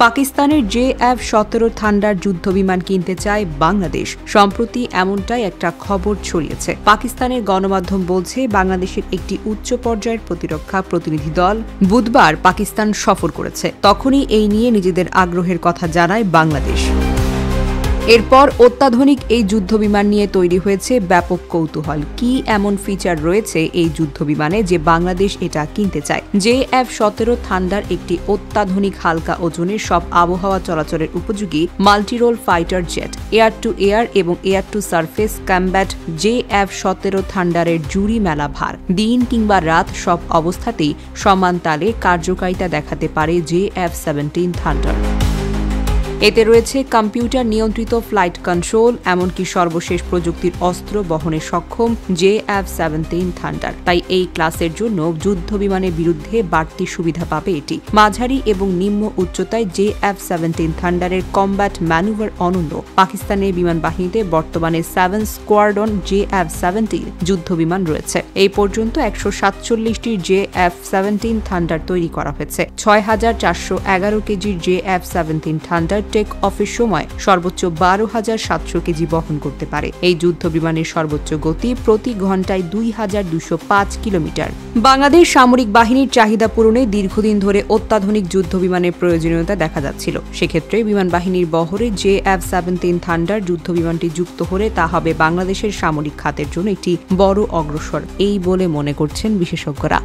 পাকিস্তানের JF-17 thunder যুদ্ধবিমান কিনতে চায় বাংলাদেশ। সম্প্রতি এমনটাই একটা খবর ছড়িয়েছে। পাকিস্তানের গণমাধ্যম বলছে, বাংলাদেশের একটি উচ্চ পর্যায়ের প্রতিরক্ষা প্রতিনিধি দল বুধবার পাকিস্তান সফর করেছে। তখনই এই নিয়ে নিজেদের আগ্রহের কথা জানায় বাংলাদেশ। এরপর অত্যাধুনিক এই যুদ্ধবিমান নিয়ে তৈরি হয়েছে ব্যাপক কৌতূহল। কি এমন ফিচার রয়েছে এই যুদ্ধবিমানে যে বাংলাদেশ এটা কিনতে চায়? JF-17 থান্ডার একটি অত্যাধুনিক হালকা ওজনের সব আবহাওয়া চলাচলের উপযোগী multirole fighter jet. Air to air এবং air to surface combat JF-17 থান্ডারের জুড়ি মেলা ভার। দিন কিংবা রাত সব অবস্থাতেই সমান তালে কার্যকারিতা দেখাতে পারে JF-17 থান্ডার। এতে রয়েছে কম্পিউটার নিয়ন্ত্রিত ফ্লাইট কন্ট্রোল, এমনকি সর্বশেষ প্রযুক্তির অস্ত্র বহনে সক্ষম JF-17 থান্ডার। তাই এই ক্লাসের জন্য যুদ্ধবিমানের বিরুদ্ধে বাড়তি সুবিধা পাবে এটি। মাঝারি এবং নিম্ন উচ্চতায় JF-17 থান্ডারের কম্ব্যাট ম্যানুভার অনন্য। পাকিস্তানের বিমান বাহিনীতে বর্তমানে 7 স্কোয়াড্রন JF-17 যুদ্ধবিমান রয়েছে। এই পর্যন্ত 147টি JF-17 থান্ডার তৈরি করা হয়েছে। 6,411 কেজির JF-17 থান্ডার টেক অফের সময় সর্বোচ্চ 12,700 কেজি বহন করতে পারে। এই যুদ্ধ বিমানের সর্বোচ্চ গতি প্রতি ঘন্টায় 2,205 কিলোমিটার। বাংলাদেশ সামরিক বাহিনীর চাহিদা পূরণে দীর্ঘদিন ধরে অত্যাধুনিক যুদ্ধ বিমানের প্রয়োজনীয়তা দেখা যাচ্ছিল। সেক্ষেত্রে বিমান বাহিনীর বহরে JF-17 থান্ডার যুদ্ধ বিমানটি যুক্ত হলে তা হবে বাংলাদেশের সামরিক খাতের জন্য একটি বড় অগ্রসর, এই বলে মনে করছেন বিশেষজ্ঞরা।